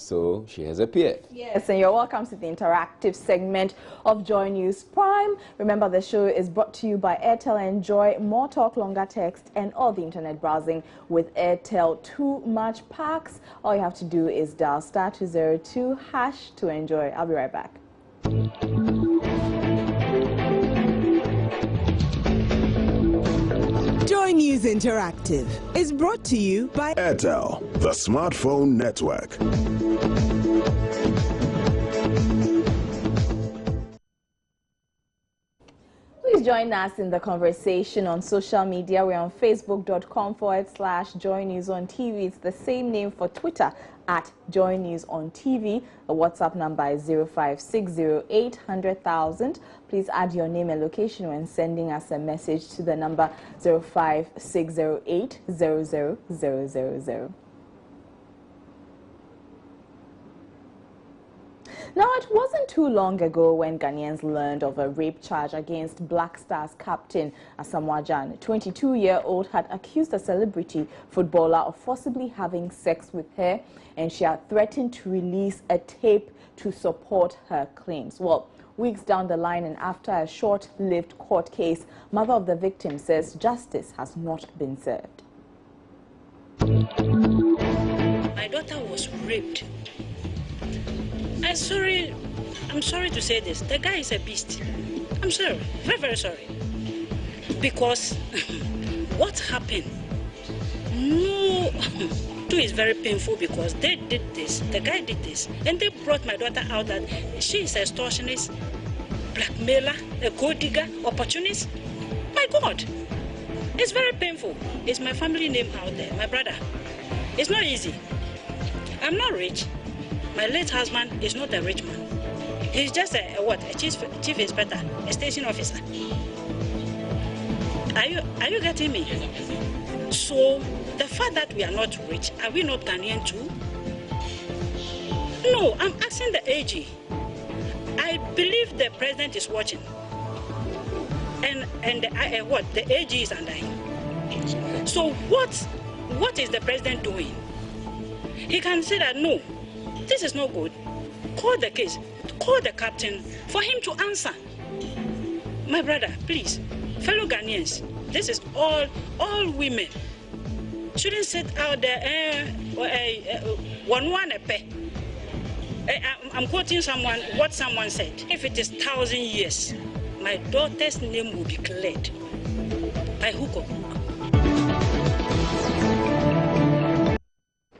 so she has appeared. Yes, and you're welcome to the interactive segment of Joy News Prime. Remember, the show is brought to you by Airtel. Enjoy more talk, longer text, and all the internet browsing with Airtel Too Much Packs. All you have to do is dial *202# to enjoy. I'll be right back. Joy News Interactive is brought to you by Airtel, the smartphone network. Please join us in the conversation on social media. We're on facebook.com/Joy News on TV. It's the same name for Twitter @Joy News on TV. The WhatsApp number is 0560800000. Please add your name and location when sending us a message to the number 0560800000. Now, it wasn't too long ago when Ghanaians learned of a rape charge against Black Stars captain Asamoah Gyan. A 22-year-old had accused a celebrity footballer of forcibly having sex with her, and she had threatened to release a tape to support her claims. Well, weeks down the line and after a short-lived court case, mother of the victim says justice has not been served. My daughter was raped. I'm sorry to say this. The guy is a beast. I'm sorry, very, very sorry. Because what happened? No, too is very painful because they did this. The guy did this, and they brought my daughter out that she is an extortionist, blackmailer, a gold digger, opportunist. My God, it's very painful. It's my family name out there, my brother. It's not easy. I'm not rich. My late husband is not a rich man. He's just a chief inspector, a station officer. Are you getting me? So the fact that we are not rich, are we not Ghanaian too? No, I'm asking the AG. I believe the president is watching, and the AG is under him. So what is the president doing? He can say that no. This is not good. Call the case. Call the captain for him to answer. My brother, please, fellow Ghanaians, this is all women. Shouldn't sit out there, I'm quoting what someone said. If it is 1,000 years, my daughter's name will be cleared by hook or crook.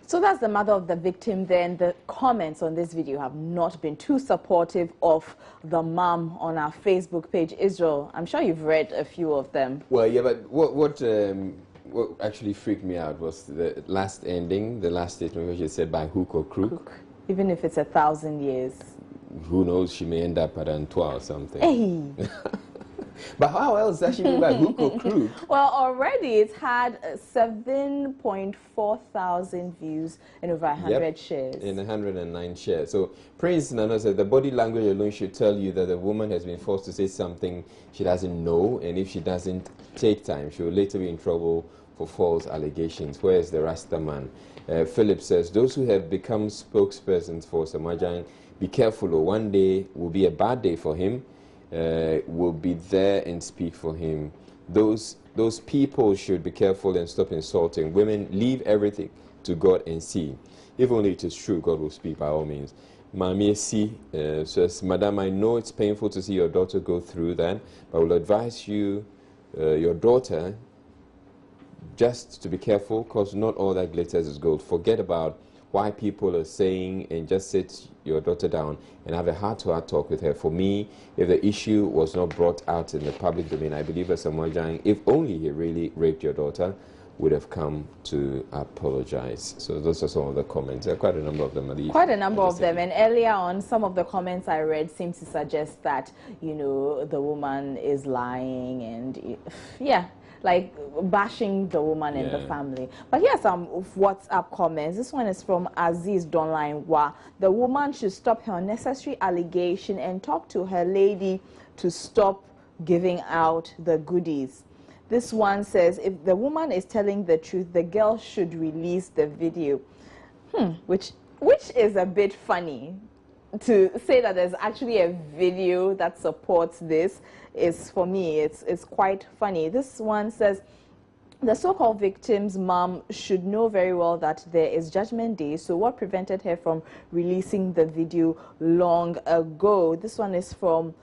So that's the mother of the victim. Then the comments on this video have not been too supportive of the mom on our Facebook page. Israel, I'm sure you've read a few of them. Well, yeah, but what actually freaked me out was the last ending, the last statement, which is said by hook or crook. Even if it's 1,000 years. Who knows? She may end up at Antoine or something. Hey. But how else does she mean by hook or crook? Well, already it's had 7.4 thousand views and over 100 shares. In 109 shares. So Prince Nana said the body language alone should tell you that the woman has been forced to say something she doesn't know, and if she doesn't take time, she will later be in trouble for false allegations. Where is the Rasta man? Philip says those who have become spokespersons for Asamoah Gyan, be careful, or one day will be a bad day for him. Will be there and speak for him. Those people should be careful and stop insulting women. Leave everything to God and see. If only it is true, God will speak by all means. Mami says, Madam, I know it's painful to see your daughter go through that, but I will advise you, your daughter, just to be careful, because not all that glitters is gold. Forget about why people are saying, and just sit your daughter down and have a heart-to-heart talk with her. For me, if the issue was not brought out in the public domain, I believe Asamoah Gyan, if only he really raped your daughter, would have come to apologize. So those are some of the comments. There are quite a number of them. Quite a number of them. And earlier on, some of the comments I read seem to suggest that, you know, the woman is lying and, yeah, like bashing the woman and the family. But here's some WhatsApp comments. This one is from Aziz Donlainwa. The woman should stop her unnecessary allegation and talk to her lady to stop giving out the goodies. This one says, if the woman is telling the truth, the girl should release the video. Which which is a bit funny. To say that there's actually a video that supports this is, for me, it's quite funny. This one says, the so-called victim's mom should know very well that there is Judgment Day, so what prevented her from releasing the video long ago? This one is from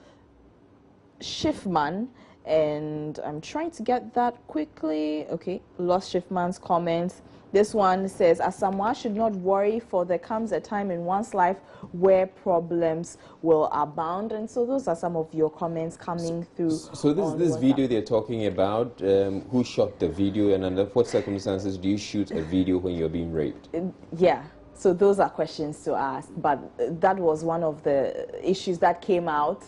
Schiffman, and I'm trying to get that quickly. Okay, lost Schiffman's comments. This one says, Asamoah should not worry, for there comes a time in one's life where problems will abound. And so those are some of your comments coming through. So this video they're talking about, who shot the video, and under what circumstances do you shoot a video when you're being raped? Yeah. So those are questions to ask. But that was one of the issues that came out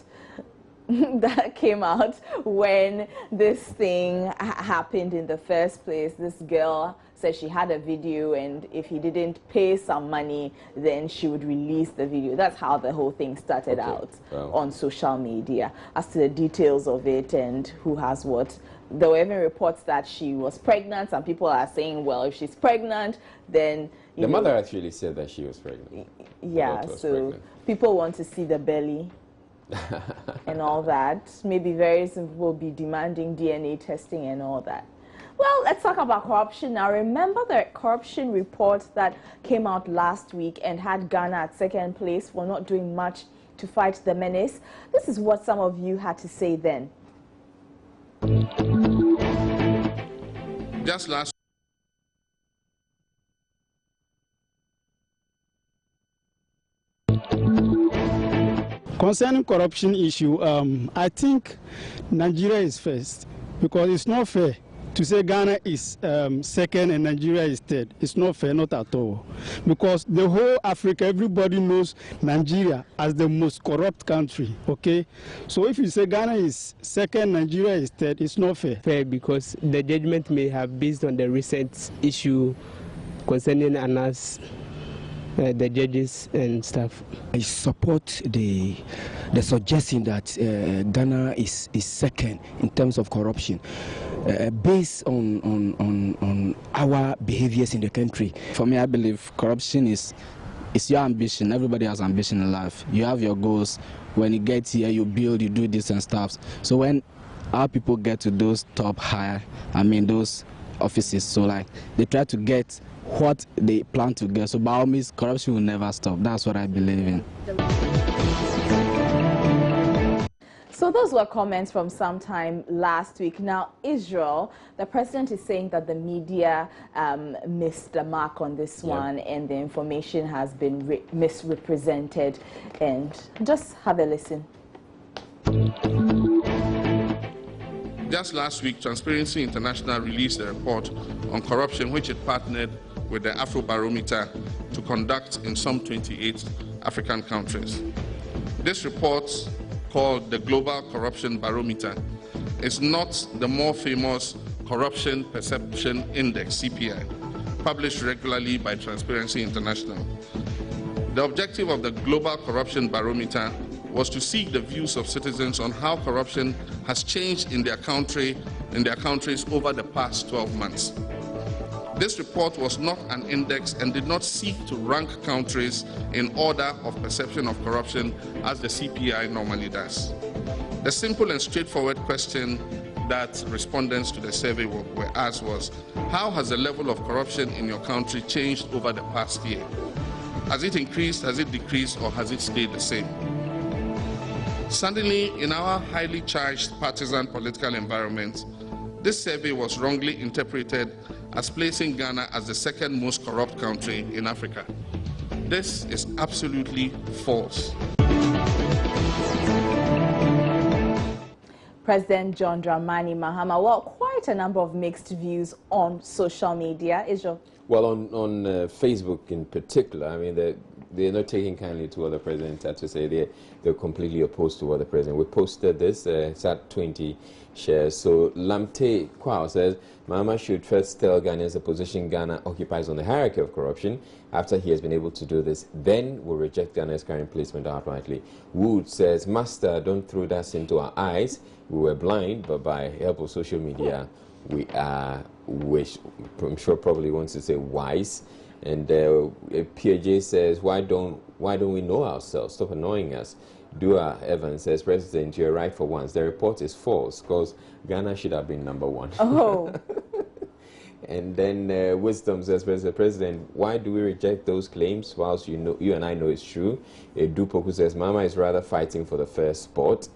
when this thing happened in the first place. This girl said she had a video, and if he didn't pay some money, then she would release the video. That's how the whole thing started out on social media. As to the details of it and who has what, there were even reports that she was pregnant. Some people are saying, well, if she's pregnant, then the mother actually said that she was pregnant. Yeah, so people want to see the belly and all that. Maybe various people will be demanding DNA testing and all that. Well, let's talk about corruption now. Remember the corruption report that came out last week and had Ghana at second place for not doing much to fight the menace? This is what some of you had to say then. Just last concerning corruption issue, I think Nigeria is first, because it's not fair to say Ghana is second and Nigeria is third. It's not fair, not at all. Because the whole Africa, everybody knows Nigeria as the most corrupt country, okay? So if you say Ghana is second, Nigeria is third, it's not fair. Fair, because the judgment may have based on the recent issue concerning us, the judges and stuff. I support the suggestion that Ghana is second in terms of corruption, based on our behaviors in the country. For me, I believe corruption is your ambition. Everybody has ambition in life. You have your goals. When you get here, you build, you do this and stuff. So when our people get to those top higher, those offices, so like they try to get what they plan to get. So by all means, corruption will never stop. That's what I believe in. So those were comments from sometime last week. Now, Israel, the president is saying that the media missed the mark on this one, and the information has been misrepresented. And just have a listen. Just last week, Transparency International released a report on corruption, which it partnered with the Afrobarometer to conduct in some 28 African countries. This report, called the Global Corruption Barometer, is not the more famous Corruption Perception Index, CPI, published regularly by Transparency International. The objective of the Global Corruption Barometer was to seek the views of citizens on how corruption has changed in their countries over the past 12 months. This report was not an index and did not seek to rank countries in order of perception of corruption as the CPI normally does. The simple and straightforward question that respondents to the survey were asked was, how has the level of corruption in your country changed over the past year? Has it increased, has it decreased, or has it stayed the same? Suddenly, in our highly charged partisan political environment, this survey was wrongly interpreted as placing Ghana as the second most corrupt country in Africa. This is absolutely false. President John Dramani Mahama, well, quite a number of mixed views on social media. Israel? Well, on Facebook in particular, they're not taking kindly to what the president had to say. They're completely opposed to what the president. We posted this, it's at 20 shares. So Lamte Kwao says, Mahama should first tell Ghanaians the position Ghana occupies on the hierarchy of corruption. After he has been able to do this, then we'll reject Ghana's current placement outrightly. Wood says, Master, don't throw that into our eyes. We were blind, but by help of social media, we are, which I'm sure probably wants to say wise. And PJ says, why don't we know ourselves? Stop annoying us. Dua Evans says, President, you're right for once. The report is false because Ghana should have been #1. Oh. And then Wisdom says, President, why do we reject those claims whilst you and I know it's true? Dupoku says, Mama is rather fighting for the first spot.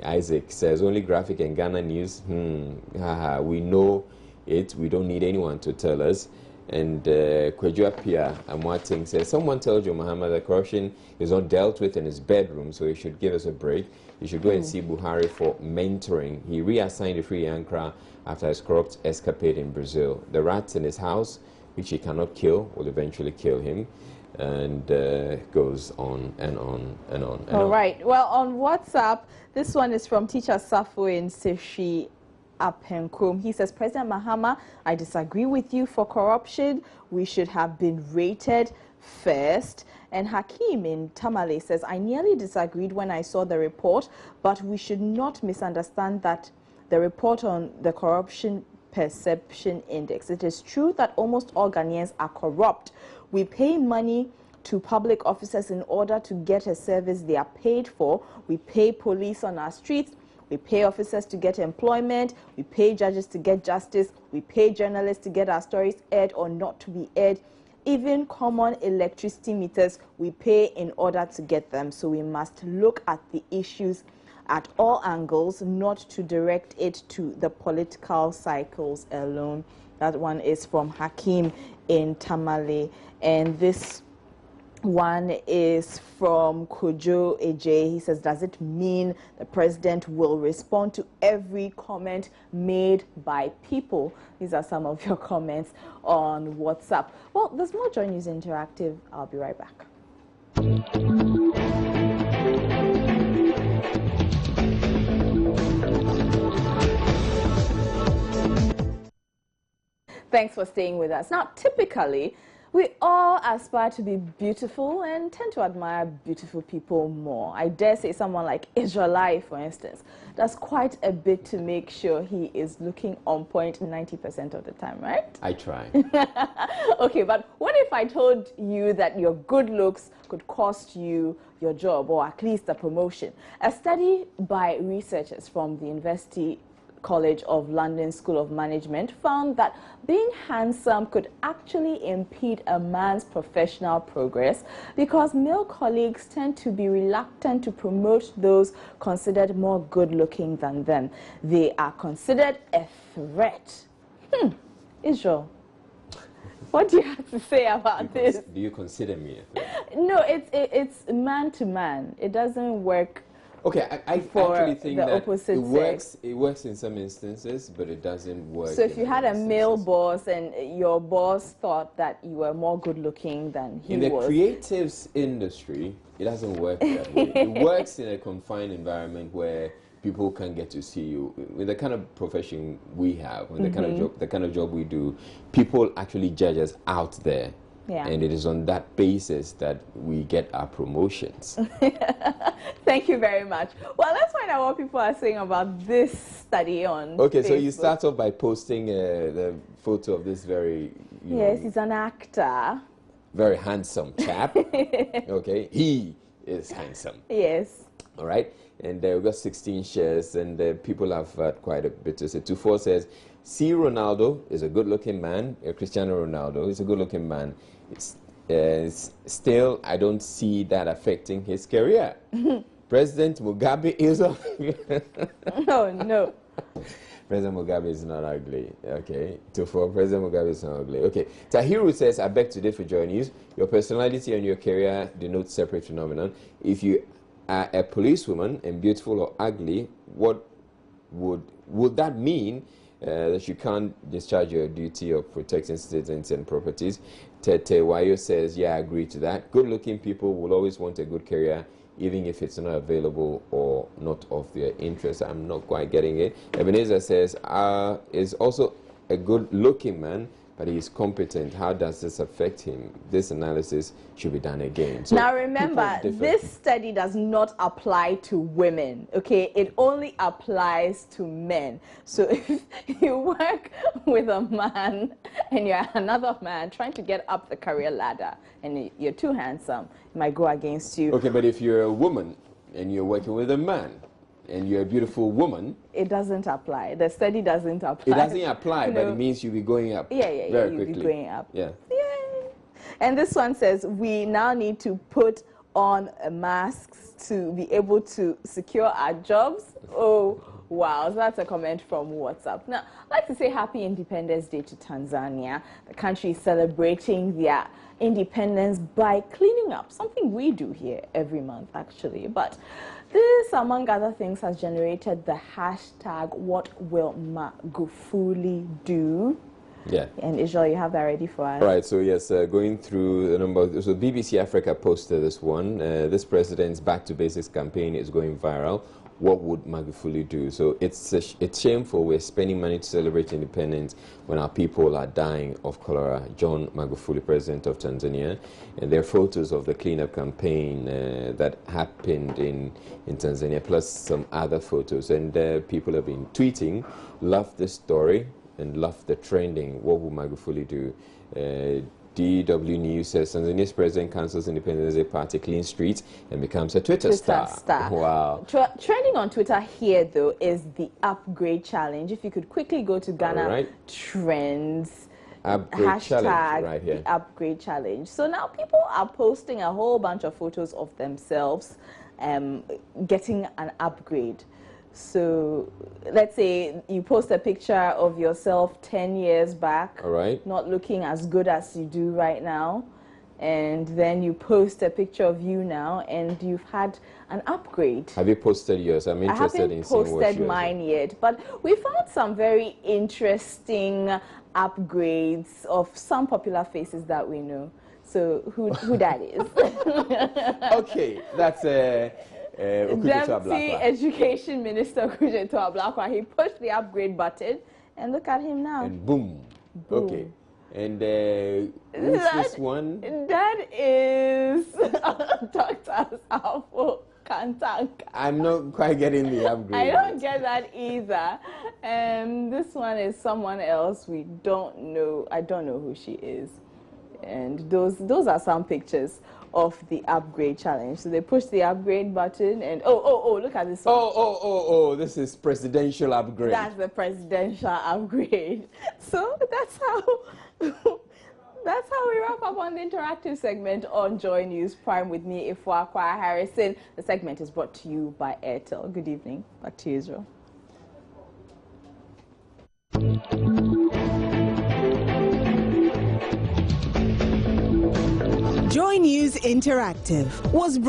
Isaac says, only graphic and Ghana news. We know it. We don't need anyone to tell us. And Kwejua Pia Amwating says, someone tells you, Muhammad, that corruption is not dealt with in his bedroom, so he should give us a break. You should go and see Buhari for mentoring. He reassigned the free Ankara after his corrupt escapade in Brazil. The rats in his house, which he cannot kill, will eventually kill him. And goes on and on and on. And All on. right. Well, on WhatsApp, this one is from Teacher Safo in Seshi Apenkum. He says, President Mahama, I disagree with you for corruption. We should have been rated first. And Hakim in Tamale says, I nearly disagreed when I saw the report, but we should not misunderstand that the report on the corruption perception index. It is true that almost all Ghanaians are corrupt. We pay money to public officers in order to get a service they are paid for. We pay police on our streets. We pay officers to get employment. We pay judges to get justice. We pay journalists to get our stories aired or not to be aired. Even common electricity meters, we pay in order to get them. So we must look at the issues at all angles, not to direct it to the political cycles alone. That one is from Hakim in Tamale. And this one is from Kojo Eje. He says, does it mean the president will respond to every comment made by people? These are some of your comments on WhatsApp. Well, there's more Joy News Interactive. I'll be right back. Thanks for staying with us. Now, typically, we all aspire to be beautiful and tend to admire beautiful people more. I dare say someone like Israelite, for instance, does quite a bit to make sure he is looking on point 90% of the time, right? I try. Okay, but what if I told you that your good looks could cost you your job or at least a promotion? A study by researchers from the University College of London School of Management found that being handsome could actually impede a man's professional progress because male colleagues tend to be reluctant to promote those considered more good-looking than them. They are considered a threat. Israel, what do you have to say about this? Do you consider me a threat? No, it's man to man. It doesn't work. Okay, I actually think the that opposite sex. It works in some instances, but it doesn't work. So if you had a instances. male boss and your boss thought that you were more good looking than he was. In the creatives industry, it doesn't work that way. It works in a confined environment where people can get to see you. With the kind of profession we have, with the kind of job we do, people actually judge us out there. Yeah. And it is on that basis that we get our promotions. Thank you very much. Well, let's find out what people are saying about this study on Okay, Facebook. so you start off by posting the photo of this very... Yes, he's an actor. Very handsome chap. Okay, he is handsome. Yes. All right, and we've got 16 shares, and people have quite a bit to say. 24 says, see, Ronaldo is a good-looking man. Cristiano Ronaldo is a good-looking man. Still, I don't see that affecting his career. President Mugabe is... No. President Mugabe is not ugly. Okay. 24, President Mugabe is not ugly. Okay. Tahiru says, I beg to differ, Joy News. Your personality and your career denote separate phenomenon. If you are a policewoman and beautiful or ugly, what would that mean that you can't discharge your duty of protecting citizens and properties? Tete Wayo says, yeah, I agree to that. Good-looking people will always want a good career, even if it's not available or not of their interest. I'm not quite getting it. Ebenezer says, is also a good-looking man but he is competent. How does this affect him? This analysis should be done again. So now remember, this study does not apply to women, okay? It only applies to men. So if you work with a man and you're another man trying to get up the career ladder and you're too handsome, it might go against you. Okay, but if you're a woman and you're working with a man and you're a beautiful woman, it doesn't apply. The study doesn't apply. It doesn't apply, but it means you'll be going up. Yeah, very you'll quickly. be going up. Yeah. Yay. And this one says, we now need to put on masks to be able to secure our jobs. Oh, wow. So that's a comment from WhatsApp. Now, I'd like to say Happy Independence Day to Tanzania. The country is celebrating their independence by cleaning up, something we do here every month, actually. But this, among other things, has generated the hashtag, what will Magufuli do? Yeah. And Israel, you have that ready for us? Right, so yes, going through the number. So BBC Africa posted this one. This president's Back to Basics campaign is going viral. What would Magufuli do? So it's shameful. We're spending money to celebrate independence when our people are dying of cholera. John Magufuli, president of Tanzania. And there are photos of the cleanup campaign that happened in Tanzania, plus some other photos. And people have been tweeting, love this story and love the trending. What will Magufuli do? DW News says Tanzania's president cancels Independence Day party, clean streets, and becomes a Twitter star. Wow. Trending on Twitter here, though, is the upgrade challenge. If you could quickly go to Ghana Trends, upgrade challenge right here. The upgrade challenge. So now people are posting a whole bunch of photos of themselves getting an upgrade. So let's say you post a picture of yourself 10 years back, not looking as good as you do right now, and then you post a picture of you now and you've had an upgrade. Have you posted yours? I'm interested in seeing what yours is. I haven't posted mine yet, but we found some very interesting upgrades of some popular faces that we know. So who that is? Okay, that's Deputy Education Minister Kujeto Ablakwa. He pushed the upgrade button, and look at him now. And boom. Okay. And who's this one? That is Dr. Alfo Kantank. I'm not quite getting the upgrade. I don't get that either. This one is someone else we don't know. I don't know who she is. And those are some pictures of the upgrade challenge. So they push the upgrade button and look at this one. This is presidential upgrade. That's the presidential upgrade. So that's how we wrap up on the interactive segment on Joy News Prime with me, Ifwakwa Harrison. The segment is brought to you by Airtel. Good evening. Back to you, Israel. Joy News Interactive was brought